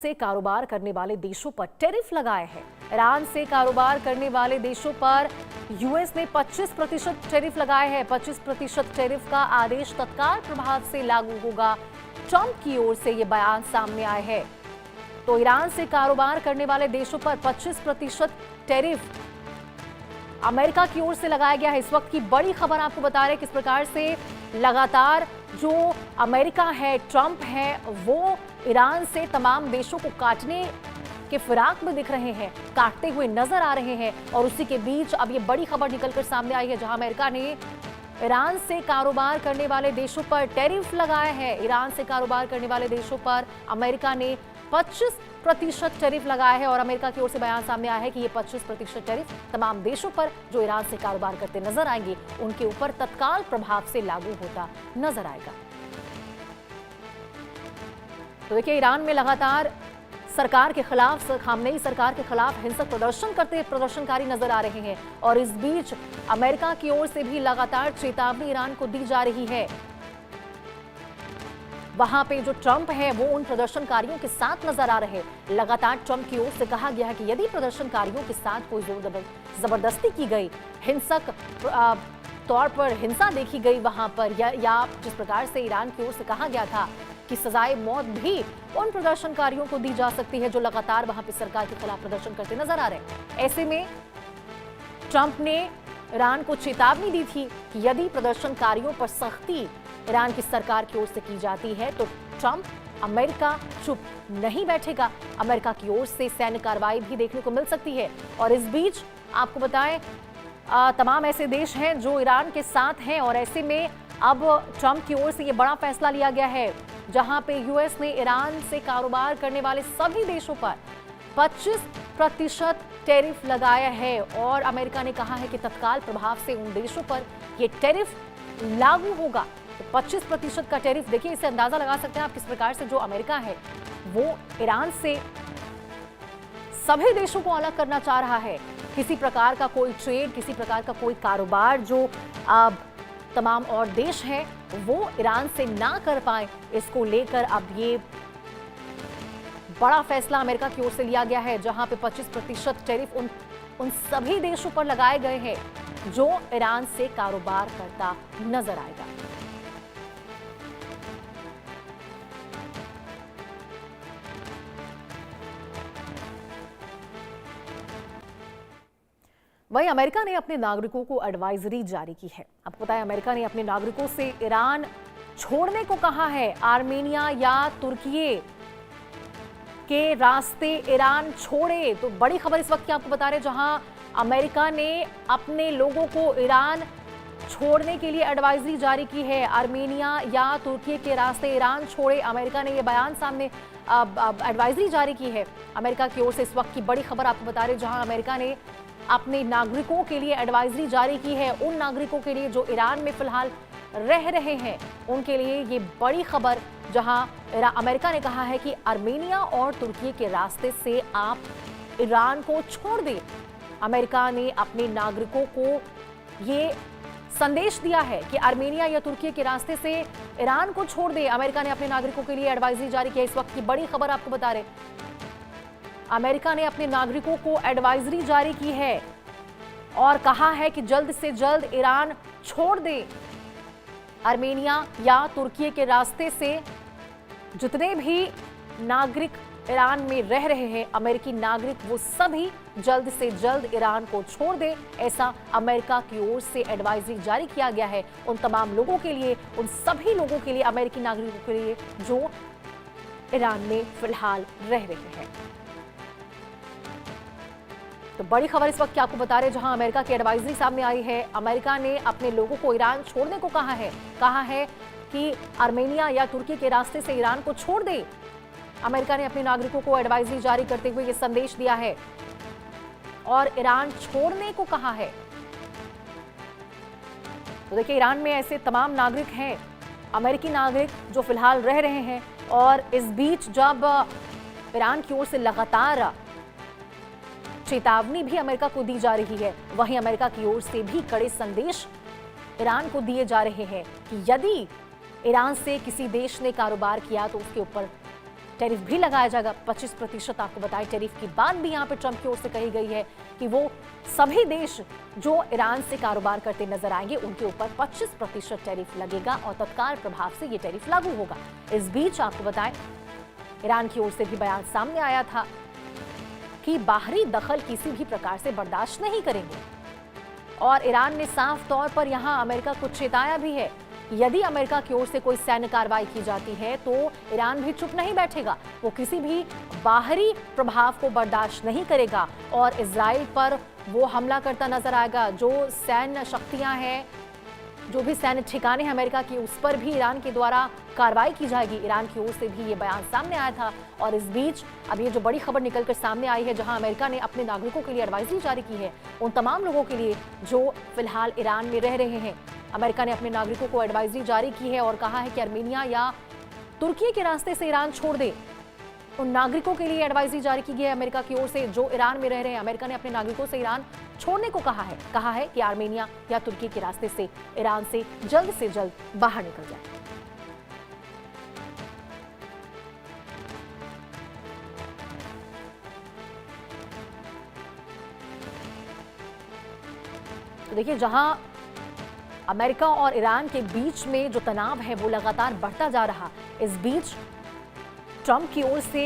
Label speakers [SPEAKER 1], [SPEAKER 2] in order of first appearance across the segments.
[SPEAKER 1] से कारोबार करने वाले देशों पर टैरिफ लगाए हैं। ईरान से कारोबार करने वाले देशों पर यूएस ने 25% टैरिफ लगाए हैं। 25% टैरिफ का आदेश तत्काल प्रभाव से लागू होगा। ट्रंप की ओर से यह बयान सामने आए हैं। तो ईरान से कारोबार करने वाले देशों पर 25% टैरिफ अमेरिका की ओर से लगाया गया है। इस वक्त की बड़ी खबर आपको बता रहे हैं किस प्रकार से लगातार जो अमेरिका है, ट्रंप है, वो ईरान से तमाम देशों को काटने के फिराक में दिख रहे हैं, काटते हुए नजर आ रहे हैं। और उसी के बीच अब ये बड़ी खबर निकलकर सामने आई है जहां अमेरिका ने ईरान से कारोबार करने वाले देशों पर टैरिफ लगाया है। ईरान से कारोबार करने वाले देशों पर अमेरिका ने 25% टैरिफ लगाया है और अमेरिका की ओर से बयान सामने आया है कि ये 25% टैरिफ तमाम देशों पर जो ईरान से कारोबार करते नजर आएंगे उनके ऊपर तत्काल प्रभाव से लागू होता नजर आएगा। तो देखिए, ईरान में लगातार सरकार के खिलाफ, खामनेई सरकार के खिलाफ हिंसक प्रदर्शन करते प्रदर्शनकारी नजर आ रहे हैं और इस बीच अमेरिका की ओर से भी लगातार चेतावनी ईरान को दी जा रही है। वहां पे जो ट्रंप है वो उन प्रदर्शनकारियों के साथ नजर आ रहे हैं। लगातार ट्रंप की ओर से कहा गया है कि यदि प्रदर्शनकारियों के साथ कोई जोर जबरदस्ती की गई, हिंसक तौर पर हिंसा देखी गई वहां पर, या जिस प्रकार से ईरान की ओर से कहा गया था कि सजाए मौत भी उन प्रदर्शनकारियों को दी जा सकती है जो लगातार वहां पर सरकार के खिलाफ प्रदर्शन करते नजर आ रहे हैं। ऐसे में ट्रंप ने ईरान को चेतावनी दी थी कि यदि प्रदर्शनकारियों पर सख्ती ईरान की सरकार की ओर से की जाती है तो ट्रंप, अमेरिका चुप नहीं बैठेगा। अमेरिका की ओर से सैन्य कार्रवाई भी देखने को मिल सकती है। और इस बीच आपको बताएं, तमाम ऐसे देश हैं जो ईरान के साथ हैं और ऐसे में अब ट्रंप की ओर से ये बड़ा फैसला लिया गया है जहां पे यूएस ने ईरान से कारोबार करने वाले सभी देशों पर 25% टैरिफ लगाया है और अमेरिका ने कहा है कि तत्काल प्रभाव से उन देशों पर ये टैरिफ लागू होगा। तो 25% का टैरिफ, देखिए, इससे अंदाजा लगा सकते हैं आप किस प्रकार से जो अमेरिका है वो ईरान से सभी देशों को अलग करना चाह रहा है। किसी प्रकार का कोई ट्रेड, किसी प्रकार का कोई कारोबार जो तमाम और देश हैं वो ईरान से ना कर पाए, इसको लेकर अब ये बड़ा फैसला अमेरिका की ओर से लिया गया है जहां पे 25% टैरिफ उन सभी देशों पर लगाए गए हैं जो ईरान से कारोबार करता नजर आएगा। वहीं अमेरिका ने अपने नागरिकों को एडवाइजरी जारी की है। आपको पता है, अमेरिका ने अपने नागरिकों से ईरान छोड़ने को कहा है। आर्मेनिया या तुर्की के रास्ते ईरान छोड़े। तो बड़ी खबर इस वक्त की आपको बता रहे हैं जहां अमेरिका ने अपने लोगों को ईरान छोड़ने के लिए एडवाइजरी जारी की है। आर्मेनिया या तुर्की के रास्ते ईरान छोड़े। अमेरिका ने यह बयान सामने एडवाइजरी जारी की है अमेरिका की ओर से। इस वक्त की बड़ी खबर आपको बता रहे हैं जहां अमेरिका ने अपने नागरिकों के लिए एडवाइजरी जारी की है। उन नागरिकों के लिए जो ईरान में फिलहाल रह रहे हैं उनके लिए ये बड़ी खबर, जहां अमेरिका ने कहा है कि आर्मेनिया और तुर्की के रास्ते से आप ईरान को छोड़ दें। अमेरिका ने अपने नागरिकों को ये संदेश दिया है कि आर्मेनिया या तुर्की के रास्ते से ईरान को छोड़ दें। अमेरिका ने अपने नागरिकों के लिए एडवाइजरी जारी की है। इस वक्त की बड़ी खबर आपको बता रहे, अमेरिका ने अपने नागरिकों को एडवाइजरी जारी की है और कहा है कि जल्द से जल्द ईरान छोड़ दे। आर्मेनिया या तुर्की के रास्ते से जितने भी नागरिक ईरान में रह रहे हैं, अमेरिकी नागरिक, वो सभी जल्द से जल्द ईरान को छोड़ दे। ऐसा अमेरिका की ओर से एडवाइजरी जारी किया गया है उन तमाम लोगों के लिए, उन सभी लोगों के लिए, अमेरिकी नागरिकों के लिए जो ईरान में फिलहाल रह रहे हैं। तो बड़ी खबर इस वक्त की आपको बता रहे हैं जहां अमेरिका की एडवाइजरी सामने आई है। अमेरिका ने अपने लोगों को ईरान छोड़ने को कहा है कि आर्मेनिया या तुर्की के रास्ते से ईरान को छोड़ दे। अमेरिका ने अपने नागरिकों को एडवाइजरी जारी करते हुए यह संदेश दिया है और ईरान छोड़ने को कहा है। तो देखिए, ईरान में ऐसे तमाम नागरिक हैं, अमेरिकी नागरिक, जो फिलहाल रह रहे हैं। और इस बीच जब ईरान की ओर से लगातार चेतावनी भी अमेरिका को दी जा रही है, वहीं अमेरिका की ओर से भी कड़े संदेश ईरान को दिए जा रहे हैं कि यदि ईरान से किसी देश ने कारोबार किया तो उसके ऊपर टैरिफ भी लगाया जाएगा 25%। आपको बताएं टैरिफ की बात भी यहाँ पे ट्रंप की ओर से कही गई है कि वो सभी देश जो ईरान से कारोबार करते नजर आएंगे उनके ऊपर 25% टैरिफ लगेगा और तत्काल प्रभाव से ये टैरिफ लागू होगा। इस बीच आपको बताएं ईरान की ओर से भी बयान सामने आया था कि बाहरी दखल किसी भी प्रकार से बर्दाश्त नहीं करेंगे और ईरान ने साफ तौर पर यहां अमेरिका को चेताया भी है। यदि अमेरिका की ओर से कोई सैन्य कार्रवाई की जाती है तो ईरान भी चुप नहीं बैठेगा, वो किसी भी बाहरी प्रभाव को बर्दाश्त नहीं करेगा और इजराइल पर वो हमला करता नजर आएगा। जो सैन्य शक्तियां हैं, जो भी सैन्य ठिकाने हैं अमेरिका की, उस पर भी ईरान के द्वारा कार्रवाई की जाएगी। ईरान की ओर से भी ये बयान सामने आया था और इस बीच अब ये जो बड़ी खबर निकलकर सामने आई है, जहां अमेरिका ने अपने नागरिकों के लिए एडवाइजरी जारी की है, उन तमाम लोगों के लिए जो फिलहाल ईरान में रह रहे हैं। अमेरिका ने अपने नागरिकों को एडवाइजरी जारी की है और कहा है कि आर्मेनिया या तुर्की के रास्ते से ईरान छोड़ दे। उन नागरिकों के लिए एडवाइजरी जारी की गई है अमेरिका की ओर से जो ईरान में रह रहे हैं। अमेरिका ने अपने नागरिकों से ईरान छोड़ने को कहा है कि आर्मेनिया या तुर्की के रास्ते से ईरान से जल्द बाहर निकल जाए। तो देखिए, जहां अमेरिका और ईरान के बीच में जो तनाव है वो लगातार बढ़ता जा रहा, इस बीच ट्रंप की ओर से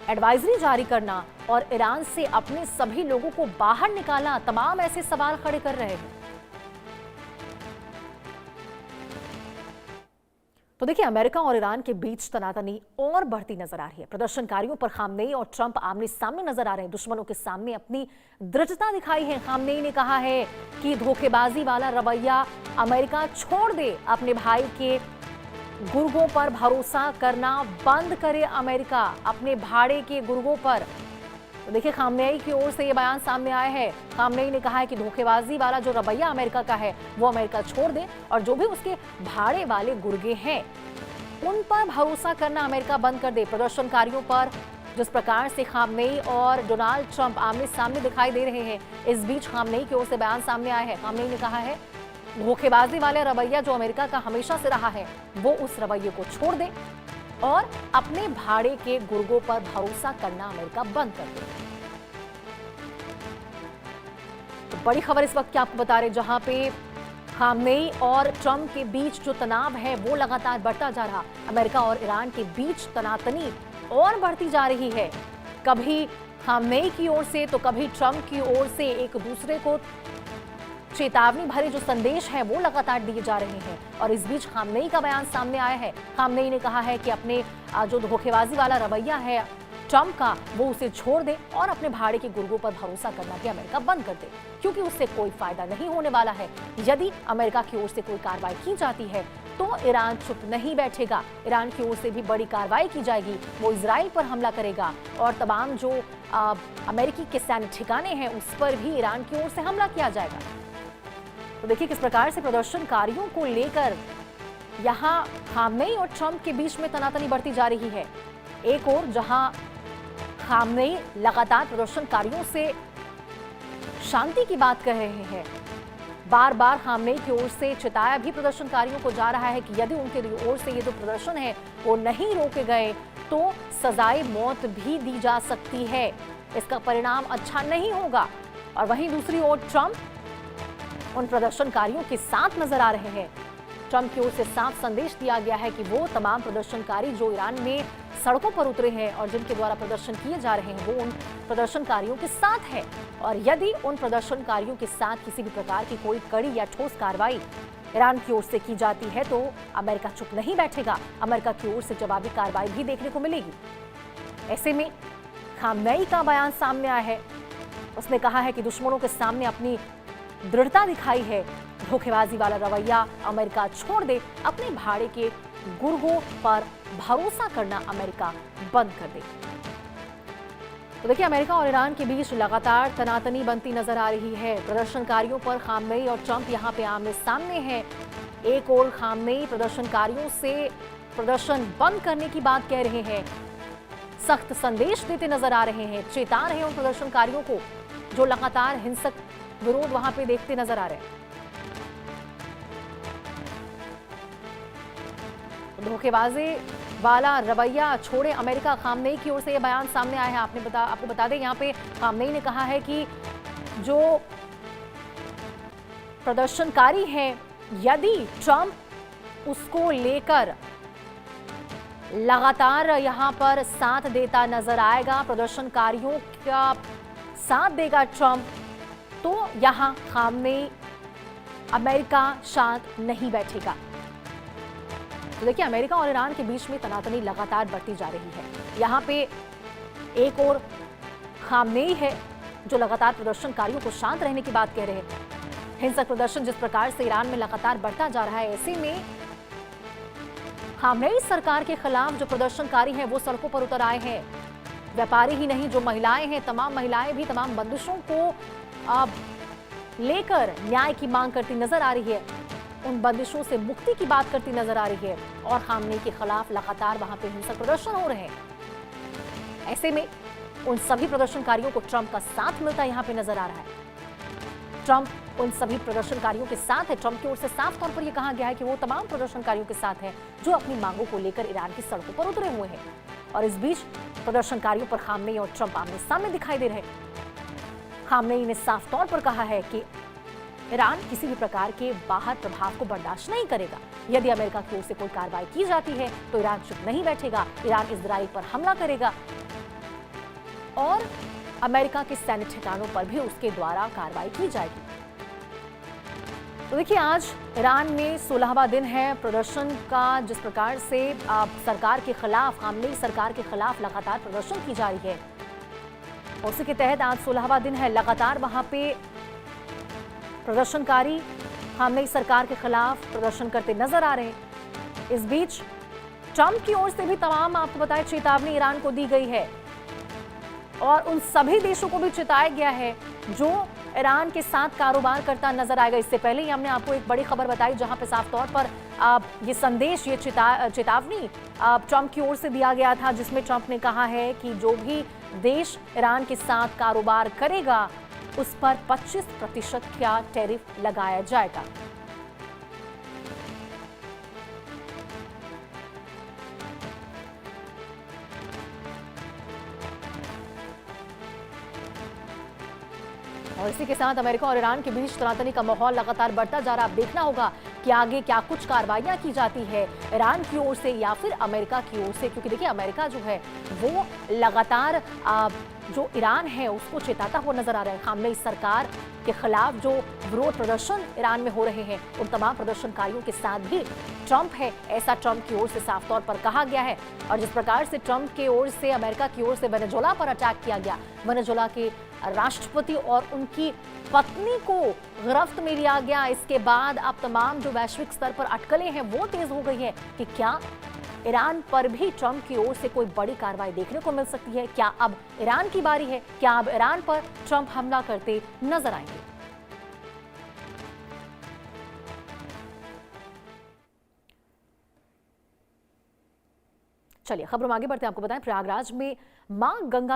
[SPEAKER 1] एडवाइजरी जारी करना और ईरान से अपने सभी लोगों को बाहर निकालना तमाम ऐसे सवाल खड़े कर रहे हैं। तो देखिए, अमेरिका और ईरान के बीच तनातनी और बढ़ती नजर आ रही है। प्रदर्शनकारियों पर खामनेई और ट्रंप आमने सामने नजर आ रहे हैं। दुश्मनों के सामने अपनी दृढ़ता दिखाई है। खामनेई ने कहा है कि धोखेबाजी वाला रवैया अमेरिका छोड़ दे, अपने भाई के गुर्गों पर भरोसा करना बंद करे अमेरिका, अपने भाड़े के गुर्गों पर। तो देखिए, खामनेई की ओर से ये बयान सामने आया है। खामनेई ने कहा है कि धोखेबाजी वाला जो रवैया अमेरिका का है वो अमेरिका छोड़ दे और जो भी उसके भाड़े वाले गुर्गे हैं उन पर भरोसा करना अमेरिका बंद कर दे। प्रदर्शनकारियों पर जिस प्रकार से खामनेई और डोनाल्ड ट्रंप आमने सामने दिखाई दे रहे हैं, इस बीच खामनेई की ओर से बयान सामने आया है। खामनेई ने कहा है धोखेबाजी वाला रवैया जो अमेरिका का हमेशा से रहा है वो उस रवैये को छोड़ दे और अपने भाड़े के गुर्गों पर भरोसा करना अमेरिका बंद कर दे। तो बड़ी खबर इस वक्त की आपको बता रहे, जहां पे खामनेई और ट्रंप के बीच जो तनाव है वो लगातार बढ़ता जा रहा। अमेरिका और ईरान के बीच तनातनी और बढ़ती जा रही है। कभी खामनेई की ओर से तो कभी ट्रंप की ओर से एक दूसरे को चेतावनी भरे जो संदेश है वो लगातार दिए जा रहे हैं और इस बीच खामनेई का बयान सामने आया है। खामनेई ने कहा है कि अपने जो धोखेबाजी वाला रवैया है ट्रंप का वो उसे छोड़ दे और अपने भाड़े के गुर्गों पर भरोसा करना भी अमेरिका बंद कर दे, क्योंकि उससे कोई फायदा नहीं होने वाला है। यदि अमेरिका की ओर से कोई कार्रवाई की जाती है तो ईरान चुप नहीं बैठेगा। ईरान की ओर से भी बड़ी कार्रवाई की जाएगी, वो इजराइल पर हमला करेगा और तमाम जो अमेरिकी के सैन्य ठिकाने हैं उस पर भी ईरान की ओर से हमला किया जाएगा। तो देखिए किस प्रकार से प्रदर्शनकारियों को लेकर यहां खामनेई और ट्रंप के बीच में तनातनी बढ़ती जा रही है। एक और जहां खामनेई लगातार प्रदर्शनकारियों से शांति की बात कर रहे हैं, बार बार खामनेई की ओर से चेताया भी प्रदर्शनकारियों को जा रहा है कि यदि उनके ओर से ये जो प्रदर्शन है वो नहीं रोके गए तो सजाए मौत भी दी जा सकती है, इसका परिणाम अच्छा नहीं होगा। और वहीं दूसरी ओर ट्रंप उन प्रदर्शनकारियों के साथ नजर आ रहे हैं। ट्रंप की ओर से साफ संदेश दिया गया है कि वो तमाम प्रदर्शनकारी जो ईरान में सड़कों पर उतरे हैं और जिनके द्वारा प्रदर्शन किए जा रहे हैं वो उन प्रदर्शनकारियों के साथ है और यदि उन प्रदर्शनकारियों के साथ किसी भी प्रकार की कोई कड़ी या ठोस कार्रवाई ईरान की ओर से की जाती है तो अमेरिका चुप नहीं बैठेगा। अमेरिका की ओर से जवाबी कार्रवाई भी देखने को मिलेगी। ऐसे में खामनेई का बयान सामने आया है। उसने कहा है कि दुश्मनों के सामने अपनी दृढ़ता दिखाई है, धोखेबाजी वाला रवैया अमेरिका छोड़ दे, अपने भाड़े के गुर्गों पर भरोसा करना अमेरिका बंद कर दे। तो देखिए अमेरिका और ईरान के बीच लगातार तनातनी बनती नजर आ रही है। प्रदर्शनकारियों पर खामनेई और ट्रंप यहां पे आमने सामने हैं। एक और खामनेई प्रदर्शनकारियों से प्रदर्शन बंद करने की बात कह रहे हैं, सख्त संदेश देते नजर आ रहे हैं, चेता रहे हैं उन प्रदर्शनकारियों को जो लगातार हिंसक विरोध वहां पे देखते नजर आ रहे हैं। धोखेबाजी वाला रवैया छोड़े अमेरिका। खामनेई की ओर से यह बयान सामने आया है। आपको बता दें, यहाँ पे खामनेई ने कहा है कि जो प्रदर्शनकारी हैं, यदि ट्रंप उसको लेकर लगातार यहां पर साथ देता नजर आएगा, प्रदर्शनकारियों का साथ देगा ट्रंप, तो यहां खामनेई अमेरिका शांत नहीं बैठेगा। तो देखिए, अमेरिका और ईरान के बीच में तनातनी लगातार बढ़ती जा रही है। यहां पे एक और खामनेई है जो लगातार प्रदर्शनकारियों को शांत रहने की बात कह रहे हैं। हिंसक प्रदर्शन जिस प्रकार से ईरान में लगातार बढ़ता जा रहा है, ऐसे में खामनेई सरकार के खिलाफ जो प्रदर्शनकारी हैं वो सड़कों पर उतर आए हैं। व्यापारी ही नहीं, जो महिलाएं हैं, तमाम महिलाएं भी तमाम बंदिशों को लेकर न्याय की मांग करती नजर आ रही है, उन बंदिशों से मुक्ति की बात करती नजर आ रही है और खामनेई के खिलाफ लगातार वहां पे हिंसक प्रदर्शन हो रहे हैं। ऐसे में उन सभी प्रदर्शनकारियों को ट्रंप का साथ मिलता यहां पे नजर आ रहा है। ट्रंप उन सभी प्रदर्शनकारियों के साथ है। ट्रंप की ओर से साफ तौर पर यह कहा गया है कि वो तमाम प्रदर्शनकारियों के साथ है जो अपनी मांगों को लेकर ईरान की सड़कों पर उतरे हुए हैं। और इस बीच प्रदर्शनकारियों पर खामनेई और ट्रंप आमने सामने दिखाई दे रहे हैं। खामनेई ने साफ तौर पर कहा है कि ईरान किसी भी प्रकार के बाहर प्रभाव को बर्दाश्त नहीं करेगा। यदि अमेरिका की ओर से कोई कार्रवाई की जाती है तो ईरान चुप नहीं बैठेगा। ईरान इजराइल पर हमला करेगा और अमेरिका के सैन्य ठिकानों पर भी उसके द्वारा कार्रवाई की जाएगी। तो देखिए, आज ईरान में 16वां दिन है प्रदर्शन का। जिस प्रकार से सरकार के खिलाफ, खामनेई सरकार के खिलाफ लगातार प्रदर्शन की जा रही है, उसी के तहत आज 16वां दिन है। लगातार वहां पे प्रदर्शनकारी खामनेई सरकार के खिलाफ प्रदर्शन करते नजर आ रहे हैं। इस बीच ट्रंप की ओर से भी तमाम, आपको बताएं, चेतावनी ईरान को दी गई है और उन सभी देशों को भी चेताया गया है जो ईरान के साथ कारोबार करता नजर आएगा। इससे पहले ही हमने आपको एक बड़ी खबर बताई जहां पे साफ तौर पर ये संदेश, ये चेतावनी ट्रंप की ओर से दिया गया था, जिसमें ट्रंप ने कहा है कि जो भी देश ईरान के साथ कारोबार करेगा उस पर 25% का टैरिफ लगाया जाएगा। और इसी के साथ अमेरिका और ईरान के बीच तनातनी का माहौल लगातार बढ़ता जा रहा है। अब देखना होगा कि आगे क्या कुछ कार्रवाइयां की जाती है ईरान की ओर से या फिर अमेरिका की ओर से, क्योंकि देखिए, अमेरिका जो है वो लगातार जो ईरान है उसको चेताता हुआ नजर आ रहा है। खामनेई सरकार के खिलाफ जो विरोध प्रदर्शन ईरान में हो रहे हैं, उन तमाम प्रदर्शनकारियों के साथ भी ट्रंप है, ऐसा ट्रंप की ओर से साफ तौर पर कहा गया है। और जिस प्रकार से ट्रंप की ओर से, अमेरिका की ओर से वेनेजुएला पर अटैक किया गया, वेनेजुएला के राष्ट्रपति और उनकी पत्नी को गिरफ्त में लिया गया, इसके बाद अब तमाम जो वैश्विक स्तर पर अटकलें हैं वो तेज हो गई है कि क्या ईरान पर भी ट्रंप की ओर से कोई बड़ी कार्रवाई देखने को मिल सकती है। क्या अब ईरान की बारी है? क्या अब ईरान पर ट्रंप हमला करते नजर आएंगे? चलिए, खबरों में आगे बढ़ते हैं। आपको बताएं, प्रयागराज में मां गंगा के